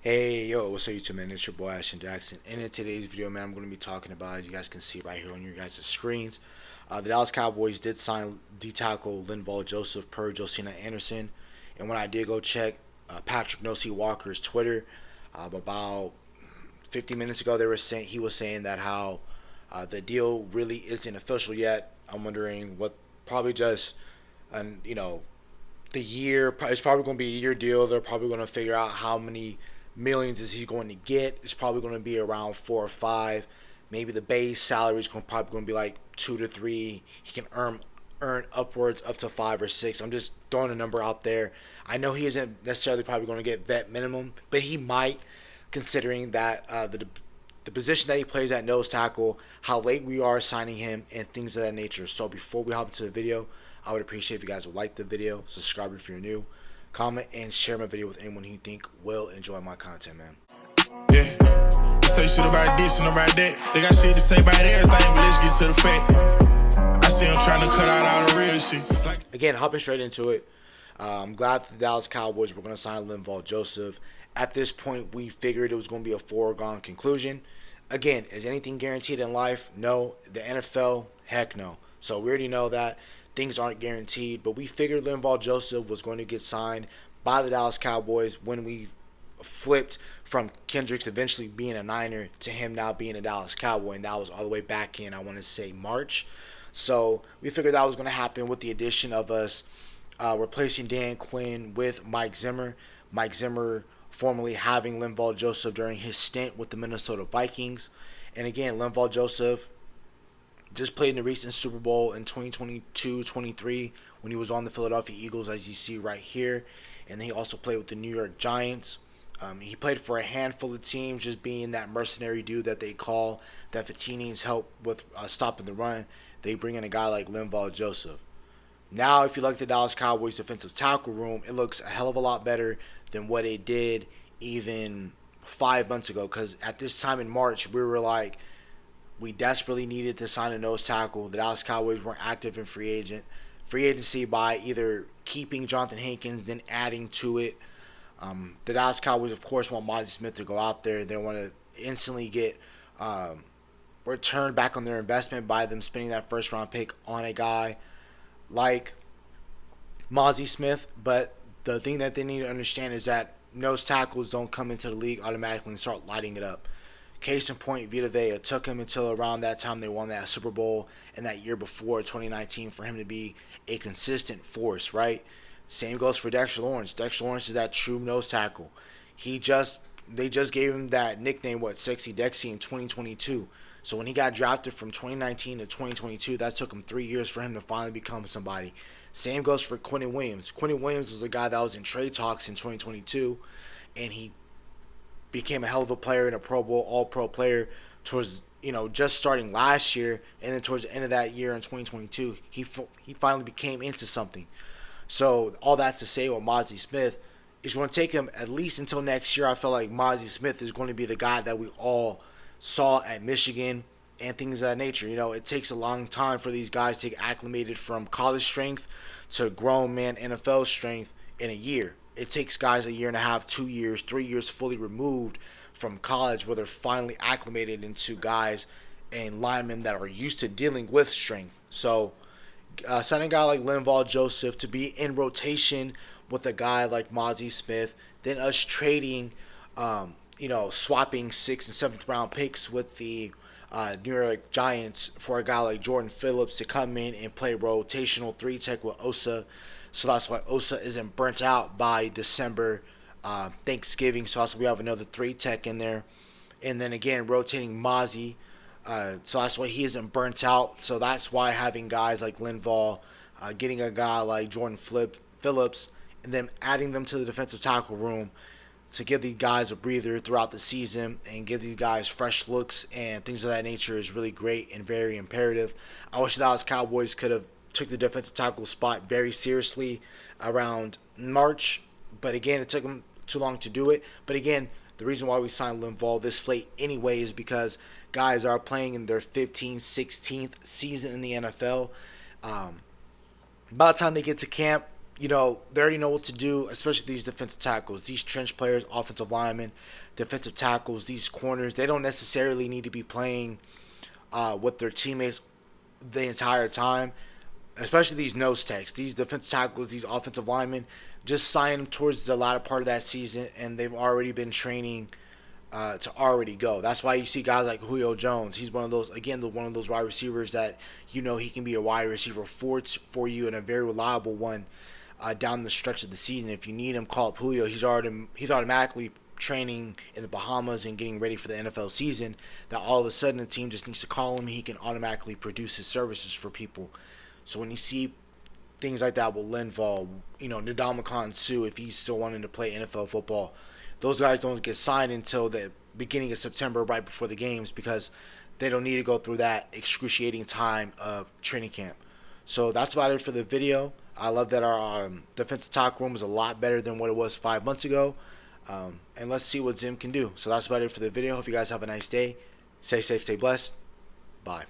Hey, yo, what's up, YouTube, man? It's your boy, Ashton Jackson. And in today's video, man, I'm going to be talking about, as you guys can see right here on your guys' screens, the Dallas Cowboys did sign D tackle Linval Joesph per Josina Anderson. And when I did go check Patrick Nosey Walker's Twitter, about 50 minutes ago, he was saying that how the deal really isn't official yet. I'm wondering what probably just, the year. It's probably going to be a year deal. They're probably going to figure out how many millions is he going to get. It's probably going to be around 4 or 5. Maybe the base salary is probably going to be like 2 to 3. He can earn upwards up to 5 or 6. I'm just throwing a number out there. I know he isn't necessarily probably going to get vet minimum, but he might, considering that the position that he plays at nose tackle, how late we are signing him, and things of that nature. So before we hop into the video, I would appreciate if you guys would like the video, subscribe if you're new, comment, and share my video with anyone who you think will enjoy my content, man. Yeah, they say shit about this and about that. They got shit to say about everything, but let's get to the fact. I see them trying to cut out all the real shit. Again, hopping straight into it. I'm glad that the Dallas Cowboys were going to sign Linval Joesph. At this point, we figured it was going to be a foregone conclusion. Again, is anything guaranteed in life? No. The NFL? Heck no. So we already know that things aren't guaranteed, but we figured Linval Joesph was going to get signed by the Dallas Cowboys when we flipped from Kendricks eventually being a Niner to him now being a Dallas Cowboy, and that was all the way back in, I want to say, March. So we figured that was going to happen with the addition of us replacing Dan Quinn with Mike Zimmer. Mike Zimmer formerly having Linval Joesph during his stint with the Minnesota Vikings. And again, Linval Joesph just played in the recent Super Bowl in 2022-23 when he was on the Philadelphia Eagles, as you see right here. And then he also played with the New York Giants. He played for a handful of teams, just being that mercenary dude that they call, that if the team needs help with stopping the run, they bring in a guy like Linval Joesph. Now, if you like the Dallas Cowboys defensive tackle room, it looks a hell of a lot better than what it did even 5 months ago. Because at this time in March, we were like, we desperately needed to sign a nose tackle. The Dallas Cowboys weren't active in free agency by either keeping Jonathan Hankins, then adding to it. The Dallas Cowboys, of course, want Mozzie Smith to go out there. They want to instantly get returned back on their investment by them spending that first round pick on a guy like Mozzie Smith. But the thing that they need to understand is that nose tackles don't come into the league automatically and start lighting it up. Case in point, Vita Vea. It took him until around that time they won that Super Bowl and that year before, 2019, for him to be a consistent force, right? Same goes for Dexter Lawrence. Dexter Lawrence is that true nose tackle. They just gave him that nickname, Sexy Dexy, in 2022. So when he got drafted from 2019 to 2022, that took him 3 years for him to finally become somebody. Same goes for Quinnen Williams. Quinnen Williams was a guy that was in trade talks in 2022, and he became a hell of a player and a Pro Bowl, All-Pro player towards, just starting last year, and then towards the end of that year in 2022, he finally became into something. So all that to say with Mozzie Smith, it's going to take him at least until next year. I feel like Mozzie Smith is going to be the guy that we all saw at Michigan and things of that nature. It takes a long time for these guys to get acclimated from college strength to grown man NFL strength in a year. It takes guys a year and a half, 2 years, 3 years fully removed from college where they're finally acclimated into guys and linemen that are used to dealing with strength. So signing a guy like Linval Joesph to be in rotation with a guy like Mozzie Smith, then us trading, swapping 6th and 7th round picks with the New York Giants for a guy like Jordan Phillips to come in and play rotational 3-tech with Osa. So that's why Osa isn't burnt out by December, Thanksgiving. So that's why we have another 3-tech in there. And then again, rotating Mozzie. So that's why he isn't burnt out. So that's why having guys like Linval, getting a guy like Jordan Phillips, and then adding them to the defensive tackle room to give these guys a breather throughout the season and give these guys fresh looks and things of that nature is really great and very imperative. I wish the Dallas Cowboys could have took the defensive tackle spot very seriously around March, but again, it took them too long to do it. But again, the reason why we signed Linval this late anyway is because guys are playing in their 15th, 16th season in the NFL. By the time they get to camp, they already know what to do, especially these defensive tackles, these trench players, offensive linemen, defensive tackles, these corners. They don't necessarily need to be playing with their teammates the entire time, especially these nose techs, these defensive tackles, these offensive linemen. Just sign them towards the latter part of that season, and they've already been training to already go. That's why you see guys like Julio Jones. He's one of those, again, one of those wide receivers that he can be a wide receiver for you and a very reliable one down the stretch of the season. If you need him, call up Julio. He's automatically training in the Bahamas and getting ready for the NFL season. That all of a sudden the team just needs to call him. He can automatically produce his services for people. So when you see things like that with Linval, Ndamukong Suh, if he's still wanting to play NFL football, those guys don't get signed until the beginning of September, right before the games, because they don't need to go through that excruciating time of training camp. So that's about it for the video. I love that our defensive tackle room is a lot better than what it was 5 months ago. And let's see what Zim can do. So that's about it for the video. Hope you guys have a nice day. Stay safe, stay blessed. Bye.